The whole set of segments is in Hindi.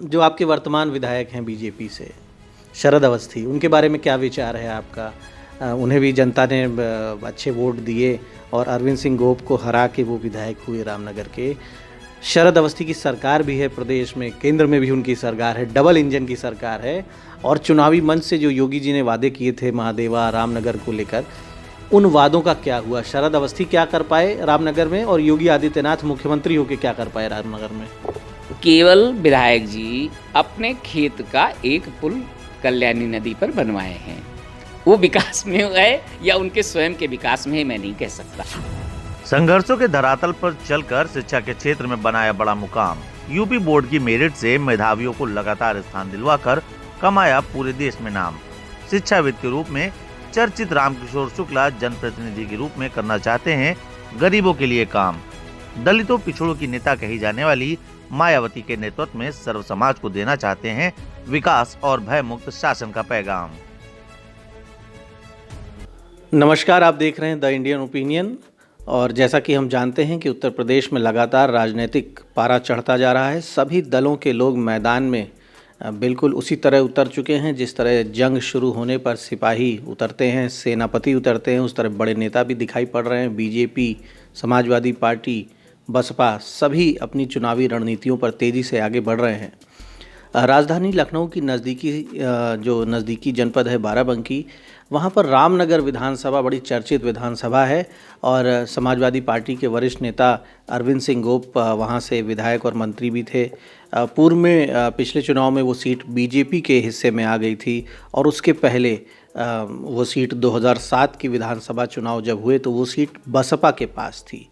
जो आपके वर्तमान विधायक हैं बीजेपी से, शरद अवस्थी, उनके बारे में क्या विचार है आपका? उन्हें भी जनता ने अच्छे वोट दिए और अरविंद सिंह गोप को हरा के वो विधायक हुए रामनगर के। शरद अवस्थी की सरकार भी है प्रदेश में, केंद्र में भी उनकी सरकार है, डबल इंजन की सरकार है। और चुनावी मंच से जो योगी जी ने वादे किए थे महादेवा रामनगर को लेकर, उन वादों का क्या हुआ? शरद अवस्थी क्या कर पाए रामनगर में और योगी आदित्यनाथ मुख्यमंत्री होकर क्या कर पाए रामनगर में? केवल विधायक जी अपने खेत का एक पुल कल्याणी नदी पर बनवाए हैं। वो विकास में है या उनके स्वयं के विकास में है, मैं नहीं कह सकता। संघर्षों के धरातल पर चलकर शिक्षा के क्षेत्र में बनाया बड़ा मुकाम। यूपी बोर्ड की मेरिट से मेधावियों को लगातार स्थान दिलवाकर कमाया पूरे देश में नाम। शिक्षाविद के रूप में चर्चित रामकिशोर शुक्ला जनप्रतिनिधि के रूप में करना चाहते हैं गरीबों के लिए काम। दलितों पिछड़ों की नेता कही जाने वाली मायावती के नेतृत्व में सर्व समाज को देना चाहते हैं विकास और भय मुक्त शासन का पैगाम। नमस्कार, आप देख रहे हैं द इंडियन ओपिनियन। और जैसा कि हम जानते हैं कि उत्तर प्रदेश में लगातार राजनीतिक पारा चढ़ता जा रहा है। सभी दलों के लोग मैदान में बिल्कुल उसी तरह उतर चुके हैं जिस तरह जंग शुरू होने पर सिपाही उतरते हैं, सेनापति उतरते हैं, उस तरह बड़े नेता भी दिखाई पड़ रहे हैं। बीजेपी, समाजवादी पार्टी, बसपा सभी अपनी चुनावी रणनीतियों पर तेज़ी से आगे बढ़ रहे हैं। राजधानी लखनऊ की नज़दीकी जनपद है बाराबंकी, वहाँ पर रामनगर विधानसभा बड़ी चर्चित विधानसभा है और समाजवादी पार्टी के वरिष्ठ नेता अरविंद सिंह गोप वहाँ से विधायक और मंत्री भी थे। पूर्व में पिछले चुनाव में वो सीट बीजेपी के हिस्से में आ गई थी और उसके पहले वो सीट 2007 की विधानसभा चुनाव जब हुए तो वो सीट बसपा के पास थी।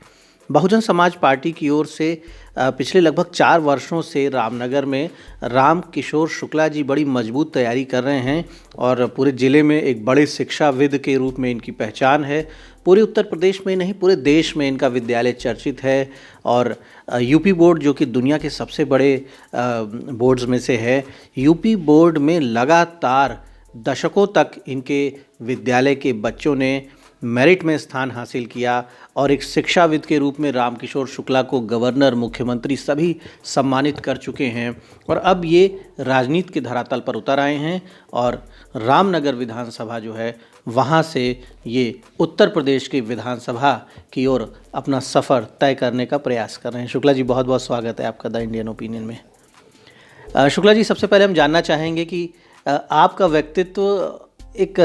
बहुजन समाज पार्टी की ओर से पिछले लगभग 4 वर्षों से रामनगर में रामकिशोर शुक्ला जी बड़ी मजबूत तैयारी कर रहे हैं और पूरे ज़िले में एक बड़े शिक्षाविद के रूप में इनकी पहचान है। पूरे उत्तर प्रदेश में नहीं, पूरे देश में इनका विद्यालय चर्चित है। और यूपी बोर्ड जो कि दुनिया के सबसे बड़े बोर्ड्स में से है, यूपी बोर्ड में लगातार दशकों तक इनके विद्यालय के बच्चों ने मेरिट में स्थान हासिल किया और एक शिक्षाविद के रूप में रामकिशोर शुक्ला को गवर्नर, मुख्यमंत्री सभी सम्मानित कर चुके हैं। और अब ये राजनीति के धरातल पर उतर आए हैं और रामनगर विधानसभा जो है वहाँ से ये उत्तर प्रदेश की विधानसभा की ओर अपना सफ़र तय करने का प्रयास कर रहे हैं। शुक्ला जी, बहुत बहुत स्वागत है आपका द इंडियन ओपिनियन में। शुक्ला जी, सबसे पहले हम जानना चाहेंगे कि आपका व्यक्तित्व एक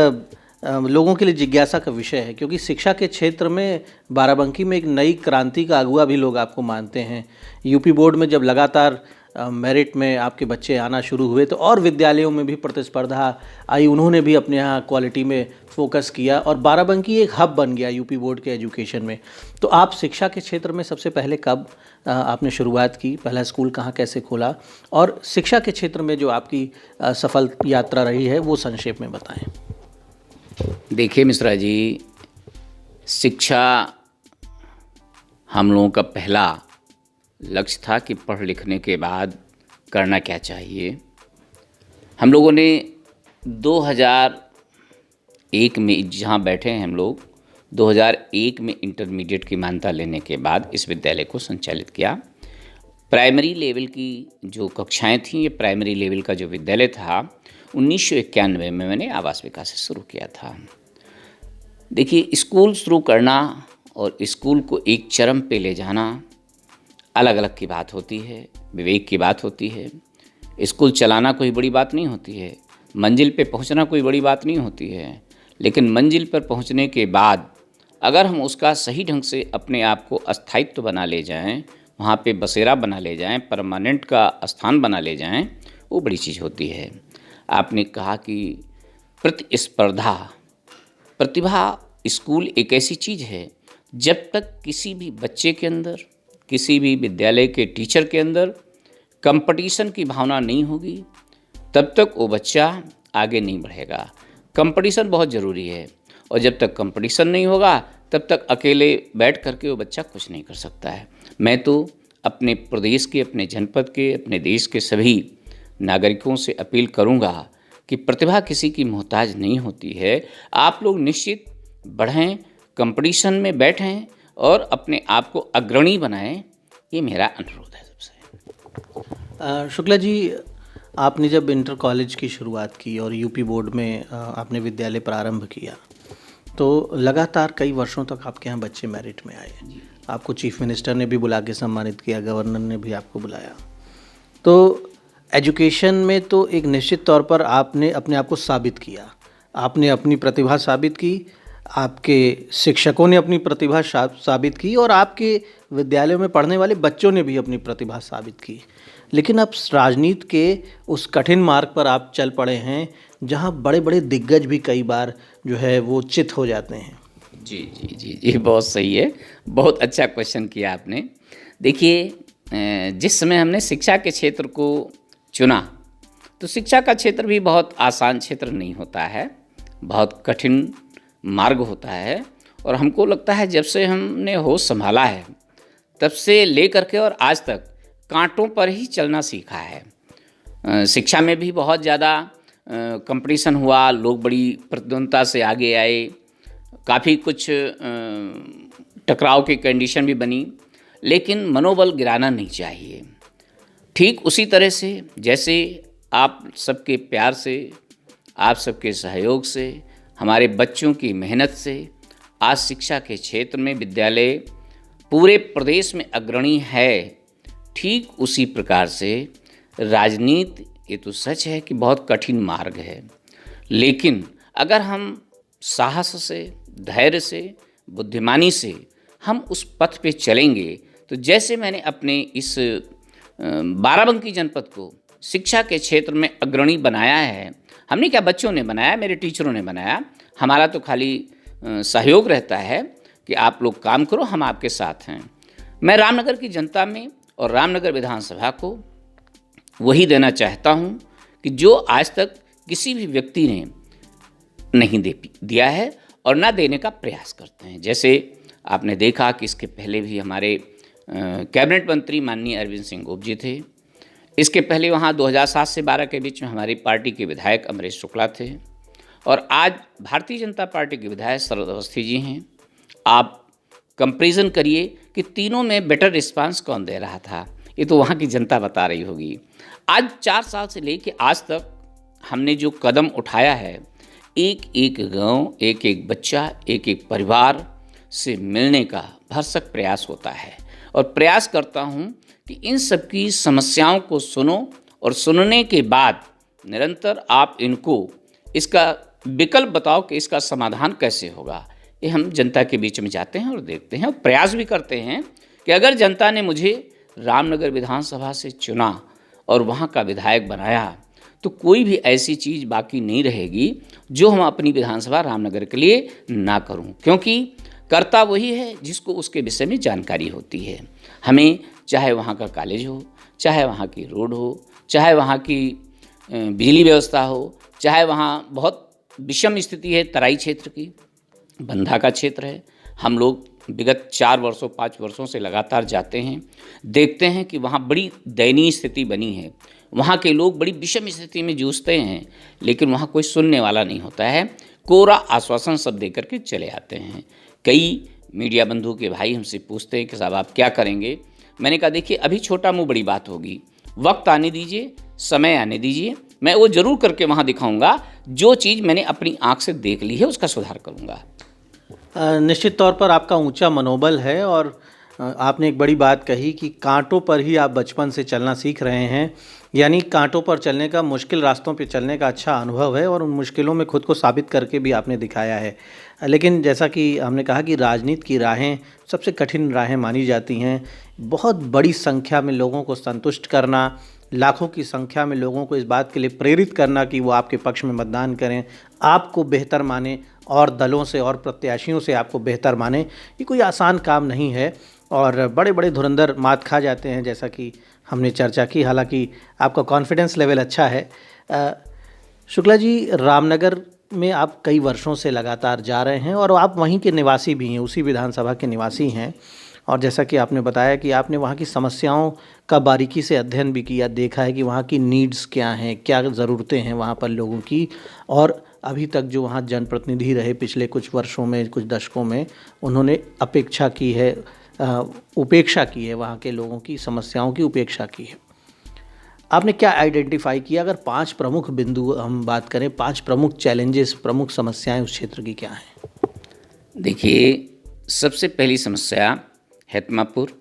लोगों के लिए जिज्ञासा का विषय है, क्योंकि शिक्षा के क्षेत्र में बाराबंकी में एक नई क्रांति का अगुआ भी लोग आपको मानते हैं। यूपी बोर्ड में जब लगातार मेरिट में आपके बच्चे आना शुरू हुए तो और विद्यालयों में भी प्रतिस्पर्धा आई, उन्होंने भी अपने यहाँ क्वालिटी में फोकस किया और बाराबंकी एक हब बन गया यूपी बोर्ड के एजुकेशन में। तो आप शिक्षा के क्षेत्र में सबसे पहले कब आपने शुरुआत की, पहला स्कूल कहाँ कैसे खोला, और शिक्षा के क्षेत्र में जो आपकी सफल यात्रा रही है वो संक्षेप में बताएँ। देखिए मिश्रा जी, शिक्षा हम लोगों का पहला लक्ष्य था कि पढ़ लिखने के बाद करना क्या चाहिए। हम लोगों ने 2001 में जहाँ बैठे हैं हम लोग, 2001 में इंटरमीडिएट की मान्यता लेने के बाद इस विद्यालय को संचालित किया। प्राइमरी लेवल की जो कक्षाएं थीं, ये प्राइमरी लेवल का जो विद्यालय था 1991 में मैंने आवास विकास से शुरू किया था। देखिए, स्कूल शुरू करना और स्कूल को एक चरम पे ले जाना अलग अलग की बात होती है, विवेक की बात होती है। स्कूल चलाना कोई बड़ी बात नहीं होती है, मंजिल पे पहुंचना कोई बड़ी बात नहीं होती है, लेकिन मंजिल पर पहुंचने के बाद अगर हम उसका सही ढंग से अपने आप को स्थायित्व बना ले जाएं, वहाँ पे बसेरा बना ले जाएं, परमानेंट का स्थान बना ले जाएं, वो बड़ी चीज़ होती है। आपने कहा कि प्रतिस्पर्धा, प्रतिभा, स्कूल एक ऐसी चीज़ है जब तक किसी भी बच्चे के अंदर, किसी भी विद्यालय के टीचर के अंदर कंपटीशन की भावना नहीं होगी तब तक वो बच्चा आगे नहीं बढ़ेगा। कंपटीशन बहुत ज़रूरी है और जब तक कंपटीशन नहीं होगा तब तक अकेले बैठ करके वो बच्चा कुछ नहीं कर सकता है। मैं तो अपने प्रदेश के, अपने जनपद के, अपने देश के सभी नागरिकों से अपील करूंगा कि प्रतिभा किसी की मोहताज नहीं होती है। आप लोग निश्चित बढ़ें, कंपटीशन में बैठें और अपने आप को अग्रणी बनाएं, ये मेरा अनुरोध है सबसे। शुक्ला जी, आपने जब इंटर कॉलेज की शुरुआत की और यूपी बोर्ड में आपने विद्यालय प्रारंभ किया, तो लगातार कई वर्षों तक आपके यहाँ बच्चे मेरिट में आए। आपको चीफ मिनिस्टर ने भी बुला के सम्मानित किया, गवर्नर ने भी आपको बुलाया। तो एजुकेशन में तो एक निश्चित तौर पर आपने अपने आप को साबित किया, आपने अपनी प्रतिभा साबित की, आपके शिक्षकों ने अपनी प्रतिभा साबित की और आपके विद्यालयों में पढ़ने वाले बच्चों ने भी अपनी प्रतिभा साबित की। लेकिन अब राजनीति के उस कठिन मार्ग पर आप चल पड़े हैं जहां बड़े बड़े दिग्गज भी कई बार जो है वो चित हो जाते हैं। जी जी जी जी, बहुत सही है, बहुत अच्छा क्वेश्चन किया आपने। देखिए, जिस समय हमने शिक्षा के क्षेत्र को चुना तो शिक्षा का क्षेत्र भी बहुत आसान क्षेत्र नहीं होता है, बहुत कठिन मार्ग होता है। और हमको लगता है जब से हमने होश संभाला है तब से ले करके और आज तक कांटों पर ही चलना सीखा है। शिक्षा में भी बहुत ज़्यादा कंपटीशन हुआ, लोग बड़ी प्रतिद्वंद्विता से आगे आए, काफ़ी कुछ टकराव की कंडीशन भी बनी, लेकिन मनोबल गिराना नहीं चाहिए। ठीक उसी तरह से जैसे आप सबके प्यार से, आप सबके सहयोग से, हमारे बच्चों की मेहनत से आज शिक्षा के क्षेत्र में विद्यालय पूरे प्रदेश में अग्रणी है, ठीक उसी प्रकार से राजनीति, ये तो सच है कि बहुत कठिन मार्ग है, लेकिन अगर हम साहस से, धैर्य से, बुद्धिमानी से हम उस पथ पे चलेंगे तो जैसे मैंने अपने इस बाराबंकी जनपद को शिक्षा के क्षेत्र में अग्रणी बनाया है, हमने क्या, बच्चों ने बनाया, मेरे टीचरों ने बनाया, हमारा तो खाली सहयोग रहता है कि आप लोग काम करो, हम आपके साथ हैं। मैं रामनगर की जनता में और रामनगर विधानसभा को वही देना चाहता हूं कि जो आज तक किसी भी व्यक्ति ने नहीं दिया है और ना देने का प्रयास करते हैं। जैसे आपने देखा कि इसके पहले भी हमारे कैबिनेट मंत्री माननीय अरविंद सिंह गोप जी थे, इसके पहले वहाँ 2007 से 12 के बीच में हमारी पार्टी के विधायक अमरेश शुक्ला थे, और आज भारतीय जनता पार्टी के विधायक शरद अवस्थी जी हैं। आप कंपैरिजन करिए कि तीनों में बेटर रिस्पांस कौन दे रहा था, ये तो वहाँ की जनता बता रही होगी। आज 4 साल से लेकर आज तक हमने जो कदम उठाया है, एक एक गांव, एक एक बच्चा, एक एक परिवार से मिलने का भरसक प्रयास होता है, और प्रयास करता हूँ कि इन सब की समस्याओं को सुनो और सुनने के बाद निरंतर आप इनको इसका विकल्प बताओ कि इसका समाधान कैसे होगा। ये हम जनता के बीच में जाते हैं और देखते हैं और प्रयास भी करते हैं कि अगर जनता ने मुझे रामनगर विधानसभा से चुना और वहाँ का विधायक बनाया तो कोई भी ऐसी चीज़ बाकी नहीं रहेगी जो हम अपनी विधानसभा रामनगर के लिए ना करूं, क्योंकि करता वही है जिसको उसके विषय में जानकारी होती है। हमें चाहे वहाँ का कॉलेज हो, चाहे वहाँ की रोड हो, चाहे वहाँ की बिजली व्यवस्था हो, चाहे वहाँ बहुत विषम स्थिति है तराई क्षेत्र की, बंधा का क्षेत्र है, हम लोग विगत 4 वर्षों 5 वर्षों से लगातार जाते हैं, देखते हैं कि वहाँ बड़ी दयनीय स्थिति बनी है, वहाँ के लोग बड़ी विषम स्थिति में जूझते हैं, लेकिन वहाँ कोई सुनने वाला नहीं होता है, कोरा आश्वासन सब देकर के चले आते हैं। कई मीडिया बंधु के भाई हमसे पूछते हैं कि साहब आप क्या करेंगे। मैंने कहा देखिए, अभी छोटा मुँह बड़ी बात होगी, वक्त आने दीजिए, समय आने दीजिए, मैं वो जरूर करके वहाँ दिखाऊंगा, जो चीज़ मैंने अपनी आँख से देख ली है उसका सुधार करूँगा। निश्चित तौर पर आपका ऊंचा मनोबल है, और आपने एक बड़ी बात कही कि कांटों पर ही आप बचपन से चलना सीख रहे हैं, यानी कांटों पर चलने का, मुश्किल रास्तों पर चलने का अच्छा अनुभव है, और उन मुश्किलों में खुद को साबित करके भी आपने दिखाया है। लेकिन जैसा कि हमने कहा कि राजनीति की राहें सबसे कठिन राहें मानी जाती हैं। बहुत बड़ी संख्या में लोगों को संतुष्ट करना, लाखों की संख्या में लोगों को इस बात के लिए प्रेरित करना कि वो आपके पक्ष में मतदान करें, आपको बेहतर माने और दलों से और प्रत्याशियों से आपको बेहतर माने, ये कोई आसान काम नहीं है, और बड़े बड़े धुरंधर मात खा जाते हैं, जैसा कि हमने चर्चा की। हालांकि आपका कॉन्फिडेंस लेवल अच्छा है। शुक्ला जी, रामनगर में आप कई वर्षों से लगातार जा रहे हैं और आप वहीं के निवासी भी हैं, उसी विधानसभा के निवासी हैं, और जैसा कि आपने बताया कि आपने वहाँ की समस्याओं का बारीकी से अध्ययन भी किया, देखा है कि वहाँ की नीड्स क्या हैं, क्या ज़रूरतें हैं वहाँ पर लोगों की, और अभी तक जो वहाँ जनप्रतिनिधि रहे पिछले कुछ वर्षों में, कुछ दशकों में, उन्होंने उपेक्षा की है वहाँ के लोगों की समस्याओं की उपेक्षा की है। आपने क्या आइडेंटिफाई किया? अगर 5 प्रमुख बिंदु हम बात करें, 5 प्रमुख चैलेंजेस, प्रमुख समस्याएं उस क्षेत्र की क्या हैं? देखिए, सबसे पहली समस्या हैतमापुर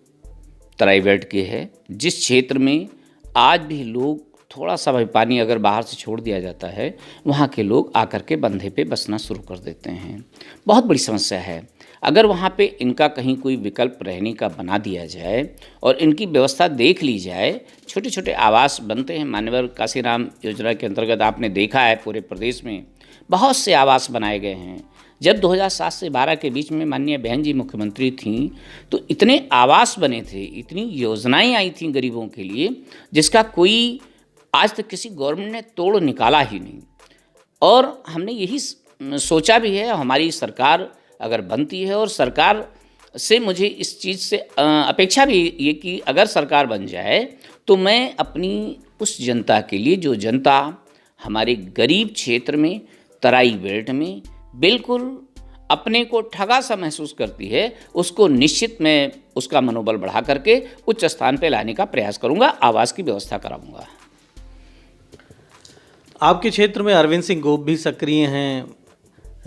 तराई बेल्ट की है, जिस क्षेत्र में आज भी लोग थोड़ा सा भी पानी अगर बाहर से छोड़ दिया जाता है, वहाँ के लोग आकर के बंधे पे बसना शुरू कर देते हैं। बहुत बड़ी समस्या है। अगर वहाँ पे इनका कहीं कोई विकल्प रहने का बना दिया जाए और इनकी व्यवस्था देख ली जाए, छोटे छोटे आवास बनते हैं। मान्यवर काशीराम योजना के अंतर्गत आपने देखा है पूरे प्रदेश में बहुत से आवास बनाए गए हैं। जब 2007 से 12 के बीच में माननीय बहन जी मुख्यमंत्री थीं, तो इतने आवास बने थे, इतनी योजनाएं आई थीं गरीबों के लिए, जिसका कोई आज तक किसी गवर्नमेंट ने तोड़ निकाला ही नहीं। और हमने यही सोचा भी है, हमारी सरकार अगर बनती है, और सरकार से मुझे इस चीज़ से अपेक्षा भी ये कि अगर सरकार बन जाए तो मैं अपनी उस जनता के लिए, जो जनता हमारे गरीब क्षेत्र में तराई बेल्ट में बिल्कुल अपने को ठगा सा महसूस करती है, उसको निश्चित मैं उसका मनोबल बढ़ा करके उच्च स्थान पे लाने का प्रयास करूंगा, आवास की व्यवस्था कराऊंगा। आपके क्षेत्र में अरविंद सिंह गोप भी सक्रिय हैं,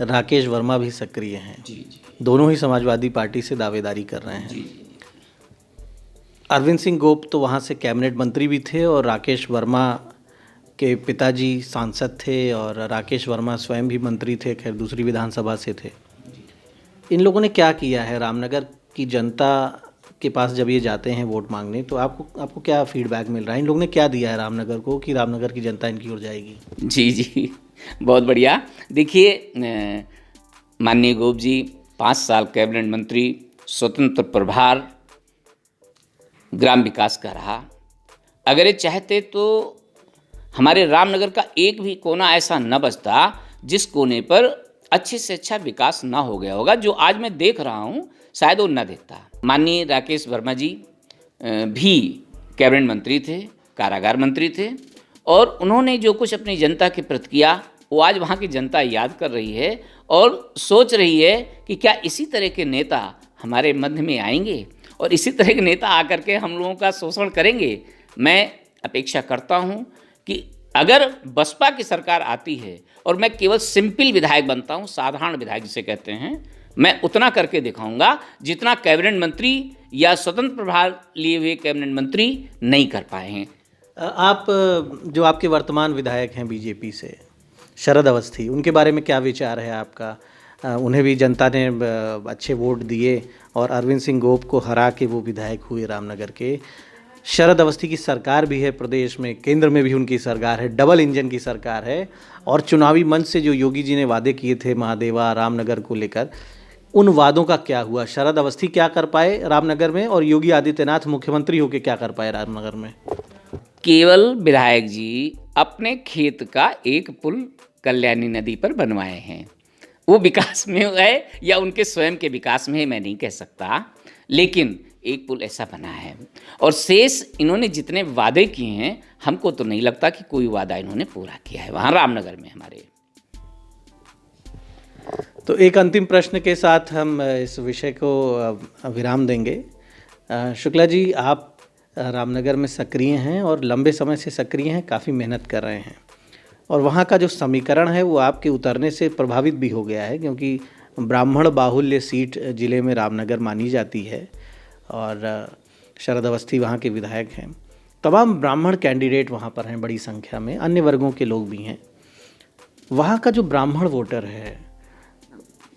राकेश वर्मा भी सक्रिय हैं। जी। दोनों ही समाजवादी पार्टी से दावेदारी कर रहे हैं। जी। अरविंद सिंह गोप तो वहाँ से कैबिनेट मंत्री भी थे और राकेश वर्मा के पिताजी सांसद थे और राकेश वर्मा स्वयं भी मंत्री थे, खैर दूसरी विधानसभा से थे। इन लोगों ने क्या किया है रामनगर की जनता के पास जब ये जाते हैं वोट मांगने, तो आपको क्या फीडबैक मिल रहा है? इन लोगों ने क्या दिया है रामनगर को कि रामनगर की जनता इनकी ओर जाएगी? जी, बहुत बढ़िया। देखिए, माननीय गोप जी 5 साल कैबिनेट मंत्री, स्वतंत्र प्रभार ग्राम विकास का रहा। अगर ये चाहते तो हमारे रामनगर का एक भी कोना ऐसा न बचता जिस कोने पर अच्छे से अच्छा विकास ना हो गया होगा। जो आज मैं देख रहा हूँ शायद वो न देखता। माननीय राकेश वर्मा जी भी कैबिनेट मंत्री थे, कारागार मंत्री थे, और उन्होंने जो कुछ अपनी जनता के प्रति किया वो आज वहाँ की जनता याद कर रही है और सोच रही है कि क्या इसी तरह के नेता हमारे मध्य में आएंगे और इसी तरह के नेता आकर के हम लोगों का शोषण करेंगे। मैं अपेक्षा करता हूँ कि अगर बसपा की सरकार आती है और मैं केवल सिंपल विधायक बनता हूँ, साधारण विधायक जिसे कहते हैं, मैं उतना करके दिखाऊंगा जितना कैबिनेट मंत्री या स्वतंत्र प्रभार लिए हुए कैबिनेट मंत्री नहीं कर पाए हैं। आप जो आपके वर्तमान विधायक हैं बीजेपी से, शरद अवस्थी, उनके बारे में क्या विचार है आपका? उन्हें भी जनता ने अच्छे वोट दिए और अरविंद सिंह गोप को हरा के वो विधायक हुए रामनगर के। शरद अवस्थी की सरकार भी है प्रदेश में, केंद्र में भी उनकी सरकार है, डबल इंजन की सरकार है, और चुनावी मंच से जो योगी जी ने वादे किए थे महादेवा रामनगर को लेकर, उन वादों का क्या हुआ? शरद अवस्थी क्या कर पाए रामनगर में और योगी आदित्यनाथ मुख्यमंत्री होकर क्या कर पाए रामनगर में? केवल विधायक जी अपने खेत का एक पुल कल्याणी नदी पर बनवाए हैं। वो विकास में है या उनके स्वयं के विकास में है मैं नहीं कह सकता, लेकिन एक पुल ऐसा बना है। और शेष इन्होंने जितने वादे किए हैं, हमको तो नहीं लगता कि कोई वादा इन्होंने पूरा किया है वहाँ रामनगर में हमारे। तो एक अंतिम प्रश्न के साथ हम इस विषय को विराम देंगे। शुक्ला जी, आप रामनगर में सक्रिय हैं और लंबे समय से सक्रिय हैं, काफ़ी मेहनत कर रहे हैं, और वहाँ का जो समीकरण है वो आपके उतरने से प्रभावित भी हो गया है, क्योंकि ब्राह्मण बाहुल्य सीट जिले में रामनगर मानी जाती है और शरद अवस्थी वहाँ के विधायक हैं। तमाम ब्राह्मण कैंडिडेट वहाँ पर हैं बड़ी संख्या में, अन्य वर्गों के लोग भी हैं। वहाँ का जो ब्राह्मण वोटर है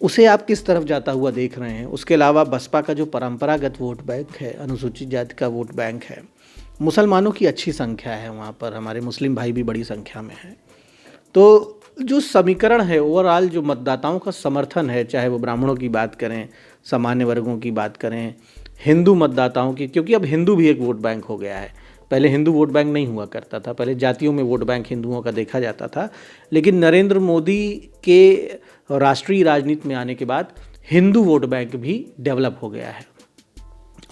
उसे आप किस तरफ जाता हुआ देख रहे हैं? उसके अलावा बसपा का जो परंपरागत वोट बैंक है, अनुसूचित जाति का वोट बैंक है, मुसलमानों की अच्छी संख्या है वहाँ पर, हमारे मुस्लिम भाई भी बड़ी संख्या में हैं। तो जो समीकरण है, ओवरऑल जो मतदाताओं का समर्थन है, चाहे वो ब्राह्मणों की बात करें, सामान्य वर्गों की बात करें, हिंदू मतदाताओं की, क्योंकि अब हिंदू भी एक वोट बैंक हो गया है। पहले हिंदू वोट बैंक नहीं हुआ करता था, पहले जातियों में वोट बैंक हिंदुओं का देखा जाता था, लेकिन नरेंद्र मोदी के राष्ट्रीय राजनीति में आने के बाद हिंदू वोट बैंक भी डेवलप हो गया है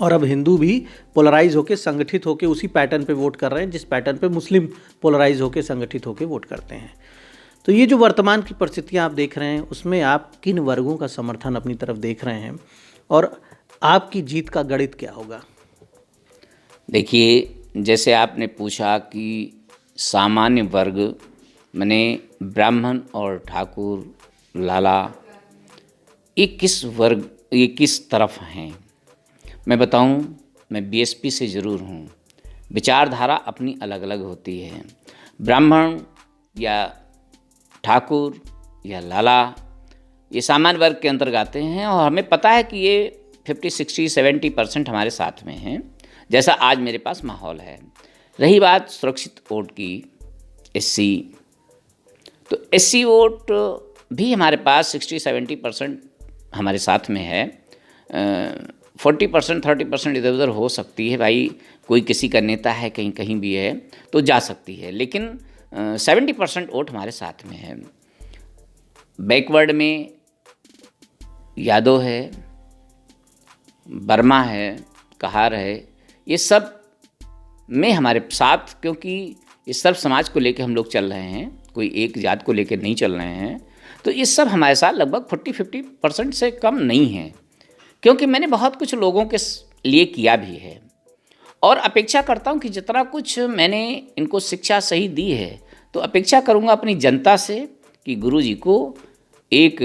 और अब हिंदू भी पोलराइज होकर संगठित होकर उसी पैटर्न पे वोट कर रहे हैं जिस पैटर्न पे मुस्लिम पोलराइज होकर संगठित होकर वोट करते हैं। तो ये जो वर्तमान की परिस्थितियाँ आप देख रहे हैं, उसमें आप किन वर्गों का समर्थन अपनी तरफ देख रहे हैं और आपकी जीत का गणित क्या होगा? देखिए, जैसे आपने पूछा कि सामान्य वर्ग माने ब्राह्मण और ठाकुर, लाला, ये किस तरफ हैं। मैं बताऊं, मैं बीएसपी से ज़रूर हूँ। विचारधारा अपनी अलग अलग होती है। ब्राह्मण या ठाकुर या लाला ये सामान्य वर्ग के अंतर्गत आते हैं और हमें पता है कि ये 50, 60, 70% हमारे साथ में हैं, जैसा आज मेरे पास माहौल है। रही बात सुरक्षित वोट की, एससी, तो एससी वोट भी हमारे पास 60-70% हमारे साथ में है। 40%, 30% इधर उधर हो सकती है भाई, कोई किसी का नेता है कहीं कहीं भी है तो जा सकती है, लेकिन 70% वोट हमारे साथ में है। बैकवर्ड में यादव है, वर्मा है, कहार है, ये सब में हमारे साथ, क्योंकि ये सब समाज को लेकर हम लोग चल रहे हैं, कोई एक जात को लेकर नहीं चल रहे हैं। तो ये सब हमारे साथ लगभग 40-50% से कम नहीं है, क्योंकि मैंने बहुत कुछ लोगों के लिए किया भी है और अपेक्षा करता हूँ कि जितना कुछ मैंने इनको शिक्षा सही दी है, तो अपेक्षा करूँगा अपनी जनता से कि गुरुजी को एक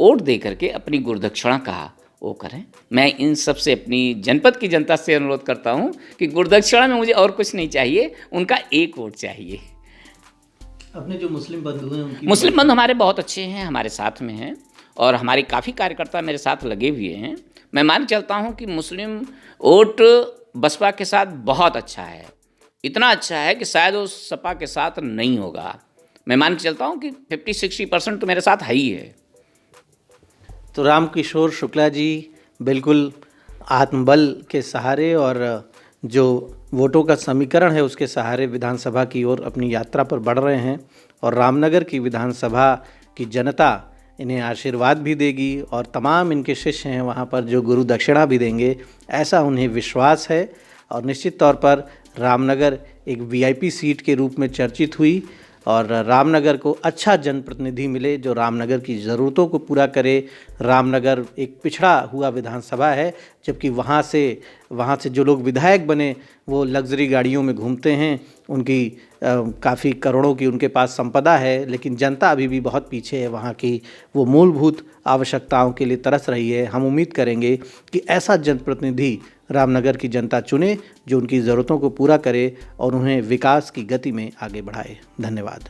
वोट दे करके अपनी गुरुदक्षिणा का वो करें। मैं इन सब से, अपनी जनपद की जनता से अनुरोध करता हूँ कि गुरुदक्षिणा में मुझे और कुछ नहीं चाहिए, उनका एक वोट चाहिए। अपने जो मुस्लिम बंधु हैं उनकी, मुस्लिम बंधु हमारे बहुत अच्छे हैं, हमारे साथ में हैं और हमारे काफ़ी कार्यकर्ता मेरे साथ लगे हुए हैं। मैं मान चलता हूँ कि मुस्लिम वोट बसपा के साथ बहुत अच्छा है, इतना अच्छा है कि शायद वो सपा के साथ नहीं होगा। मैं मान के चलता हूँ कि 50-60% तो मेरे साथ है ही है। तो रामकिशोर शुक्ला जी बिल्कुल आत्मबल के सहारे और जो वोटों का समीकरण है उसके सहारे विधानसभा की ओर अपनी यात्रा पर बढ़ रहे हैं और रामनगर की विधानसभा की जनता इन्हें आशीर्वाद भी देगी और तमाम इनके शिष्य हैं वहाँ पर जो गुरु दक्षिणा भी देंगे, ऐसा उन्हें विश्वास है। और निश्चित तौर पर रामनगर एक वीआईपी सीट के रूप में चर्चित हुई और रामनगर को अच्छा जनप्रतिनिधि मिले जो रामनगर की ज़रूरतों को पूरा करे। रामनगर एक पिछड़ा हुआ विधानसभा है, जबकि वहाँ से जो लोग विधायक बने वो लग्जरी गाड़ियों में घूमते हैं, उनकी काफ़ी करोड़ों की उनके पास संपदा है, लेकिन जनता अभी भी बहुत पीछे है वहाँ की, वो मूलभूत आवश्यकताओं के लिए तरस रही है। हम उम्मीद करेंगे कि ऐसा जनप्रतिनिधि रामनगर की जनता चुने जो उनकी ज़रूरतों को पूरा करे और उन्हें विकास की गति में आगे बढ़ाए। धन्यवाद।